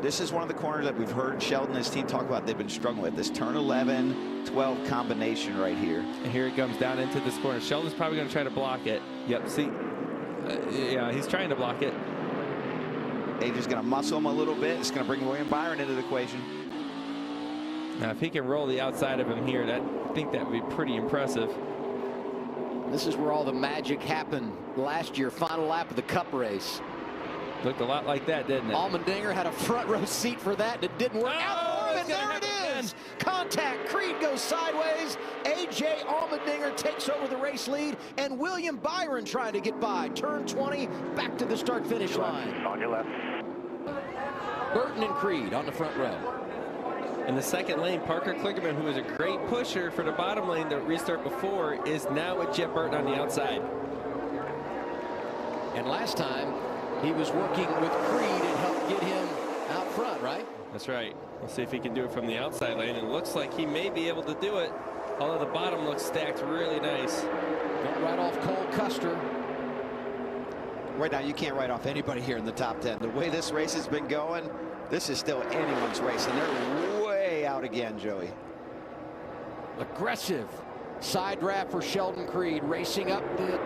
This is one of the corners that we've heard Sheldon and his team talk about they've been struggling with. This turn 11, 12 combination right here. And here it comes down into this corner. Sheldon's probably going to try to block it. Yep, see, yeah, he's trying to block it. AJ's going to muscle him a little bit. It's going to bring William Byron into the equation. Now, if he can roll the outside of him here, I think that would be pretty impressive. This is where all the magic happened last year, final lap of the Cup race. Looked a lot like that, didn't it? Allmendinger had a front row seat for that, and it didn't work out. And there it is. Contact. Creed goes sideways. A.J. Allmendinger takes over the race lead, and William Byron trying to get by. Turn 20, back to the start-finish line. On your left. Burton and Creed on the front row. In the second lane, Parker Kligerman, who was a great pusher for the bottom lane to restart before, is now with Jeb Burton on the outside. And last time, he was working with Creed and helped get him out front, right? That's right. We'll see if he can do it from the outside lane. It looks like he may be able to do it, although the bottom looks stacked really nice. Don't write off Cole Custer. Right now, you can't write off anybody here in the top 10. The way this race has been going, this is still anyone's race, and they're way out again, Joey. Aggressive side draft for Sheldon Creed, racing up to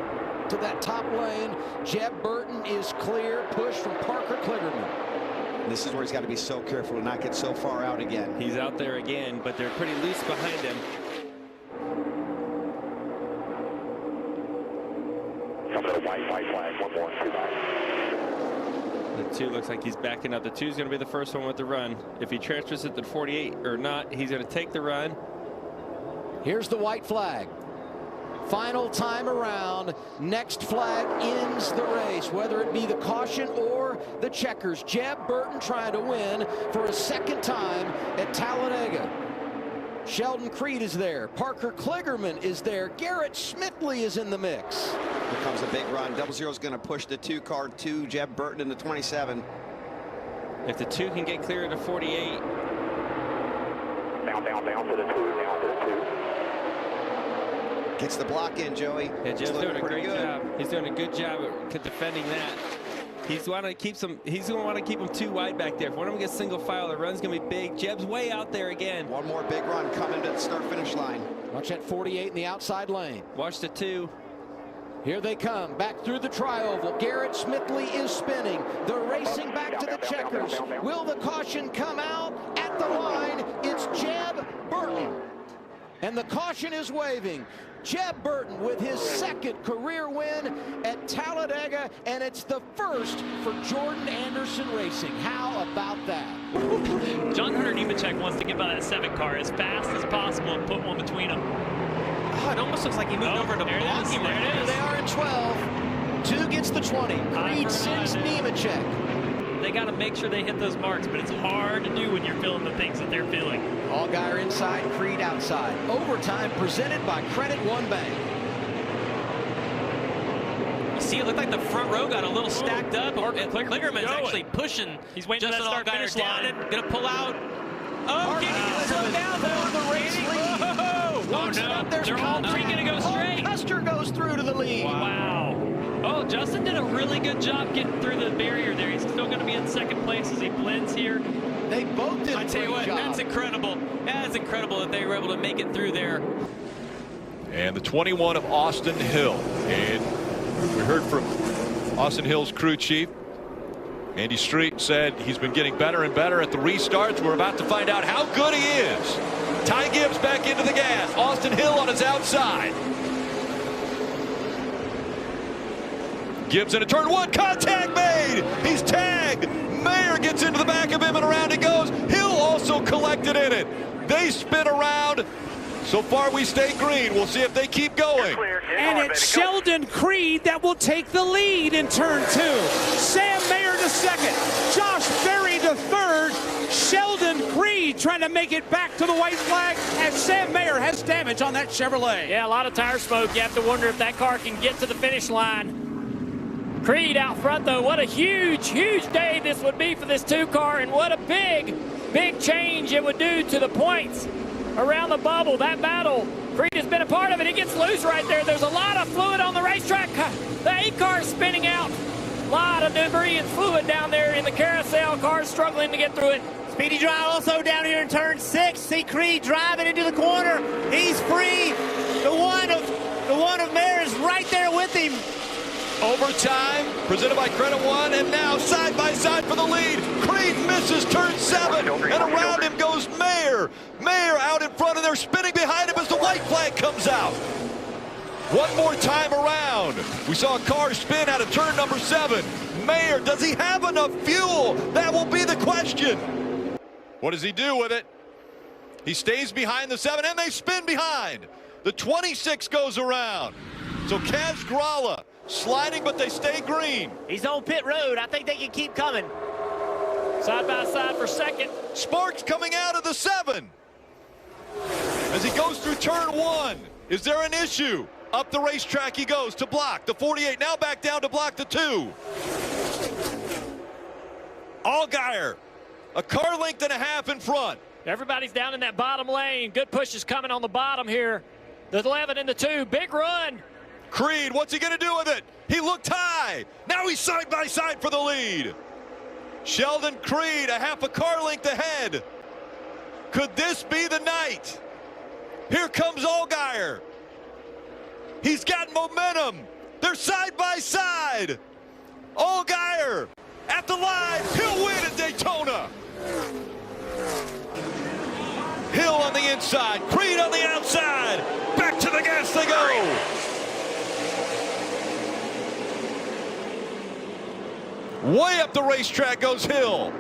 that top lane. Jeb Burton is clear, push from Parker Kligerman. This is where he's got to be so careful to not get so far out again. He's out there again, but they're pretty loose behind him. Some of the white flag, 1 more, 2 back. The 2 looks like he's backing up. The 2 is going to be the first one with the run. If he transfers it to 48 or not, he's going to take the run. Here's the white flag. Final time around. Next flag ends the race, whether it be the caution or the checkers. Jeb Burton trying to win for a second time at Talladega. Sheldon Creed is there. Parker Kligerman is there. Garrett Smithley is in the mix. Here comes a big run. 00 is going to push the 2 car to Jeb Burton in the 27. If the 2 can get clear to 48. Down to the 2, down to the 2. Gets the block in, Joey. Yeah, Jeb's doing a great job. He's doing a good job at defending that. He's want to keep some. He's going to want to keep them 2 wide back there. If one of them gets single file, the run's going to be big. Jeb's way out there again. One more big run coming to the start-finish line. Watch that 48 in the outside lane. Watch the 2. Here they come, back through the tri-oval. Garrett Smithley is spinning. They're racing back to the checkers. Will the caution come out at the line? It's Jeb Burton. And the caution is waving. Jeb Burton with his second career win at Talladega, and it's the first for Jordan Anderson Racing. How about that? John Hunter Nemechek wants to get by that 7 car as fast as possible and put one between them. Oh, it almost looks like he moved over to block him. There it is. They are in 12. 2 gets the 20. Creed sends Nemechek. They got to make sure they hit those marks, but it's hard to do when you're feeling the things that they're feeling. Allgaier inside, Creed outside. Overtime presented by Credit One Bank. You see, it looked like the front row got a little stacked up. Kligerman's actually pushing. He's waiting for Justin that start Allgaier finish down line. and going to pull out. Oh, can he slow down though? The race lead. Oh, no. They're all 3 going to go straight. Custer goes through to the lead. Wow. Oh, Justin did a really good job getting through the barrier there. He's still going to be in second place as he blends here. They both did a I tell you great what, job. that's incredible. That's incredible that they were able to make it through there. And the 21 of Austin Hill. And we heard from Austin Hill's crew chief. Andy Street said he's been getting better and better at the restarts. We're about to find out how good he is. Ty Gibbs back into the gas. Austin Hill on his outside. Gibbs into turn 1. Contact made. He's tagged. Mayer gets into the back of him and around he goes. Hill also collected in it. They spin around. So far we stay green. We'll see if they keep going. And it's Sheldon Creed that will take the lead in turn 2. Sam Mayer to second. Josh Berry to third. Sheldon Creed trying to make it back to the white flag as Sam Mayer has damage on that Chevrolet. Yeah, a lot of tire smoke. You have to wonder if that car can get to the finish line. Creed out front, though. What a huge, huge day this would be for this 2 car, and what a big, big change it would do to the points around the bubble. That battle, Creed has been a part of it. He gets loose right there. There's a lot of fluid on the racetrack. The 8 car is spinning out. lot of debris and fluid down there in the carousel. Cars struggling to get through it. Speedy Dry also down here in turn 6. See Creed driving into the corner. He's free. The one of Mayer is right there with him. Overtime, presented by Credit One, and now side by side for the lead. Creed misses turn 7, and around him goes Mayer. Mayer out in front, and they're spinning behind him as the white flag comes out. One more time around. We saw a car spin out of turn number 7. Mayer, does he have enough fuel? That will be the question. What does he do with it? He stays behind the 7, and they spin behind. The 26 goes around. So Kaz Gralla sliding, but they stay green. He's on pit road. I think they can keep coming. Side by side for second. Sparks coming out of the 7. As he goes through turn 1, is there an issue? Up the racetrack he goes to block the 48, now back down to block the 2. Allgaier, a car length and a half in front. Everybody's down in that bottom lane. Good push is coming on the bottom here. The 11 and the 2. Big run. Creed, what's he going to do with it? He looked high. Now he's side by side for the lead. Sheldon Creed, a half a car length ahead. Could this be the night? Here comes Allgaier. He's got momentum. They're side by side. Allgaier at the line. He'll win at Daytona. Hill on the inside. Creed on the outside. Back to the gas they go. Way up the racetrack goes Hill.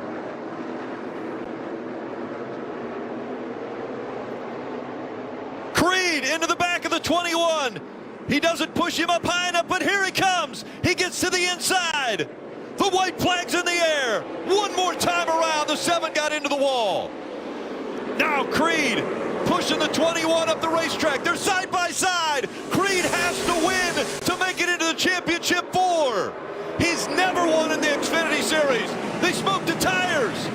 Creed into the back of the 21. He doesn't push him up high enough, but here he comes. He gets to the inside. The white flag's in the air. One more time around. The 7 got into the wall. Now Creed pushing the 21 up the racetrack. They're side by side. Creed has to win to make it into the championship 4. He's never won in the Xfinity Series. They smoked the tires.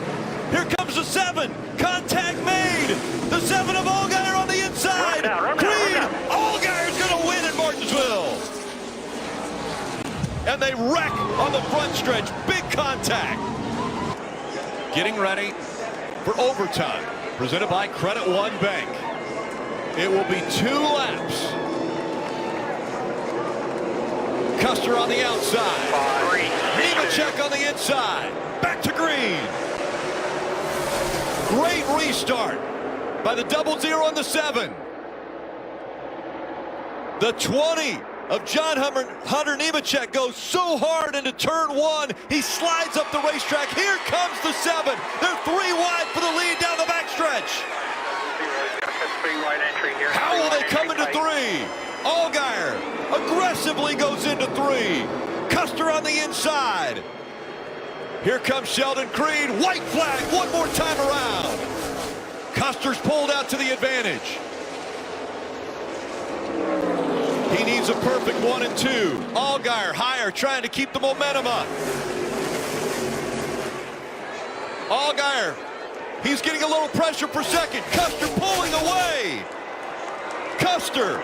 Here comes the 7. Contact made. The 7 of Allgaier on the inside. Creed. Allgaier's going to win in Martinsville. And they wreck on the front stretch. Big contact. Getting ready for overtime. Presented by Credit One Bank. It will be 2 laps. Custer on the outside. Nemechek on the inside. Back to green. Great restart by the 00 on the 7. The 20 of John Hunter Nemechek goes so hard into turn 1. He slides up the racetrack. Here comes the 7. They're 3 wide for the lead down the backstretch. How will they come into 3? Allgaier aggressively goes into 3. Custer on the inside. Here comes Sheldon Creed. White flag one more time around. Custer's pulled out to the advantage. He needs a perfect 1 and 2. Allgaier higher, trying to keep the momentum up. Allgaier, he's getting a little pressure for second. Custer pulling away. Custer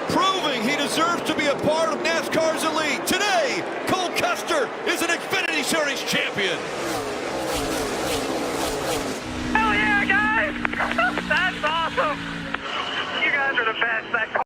proving he deserves to be a part of NASCAR's elite. Today, Cole Custer is an Xfinity Series champion.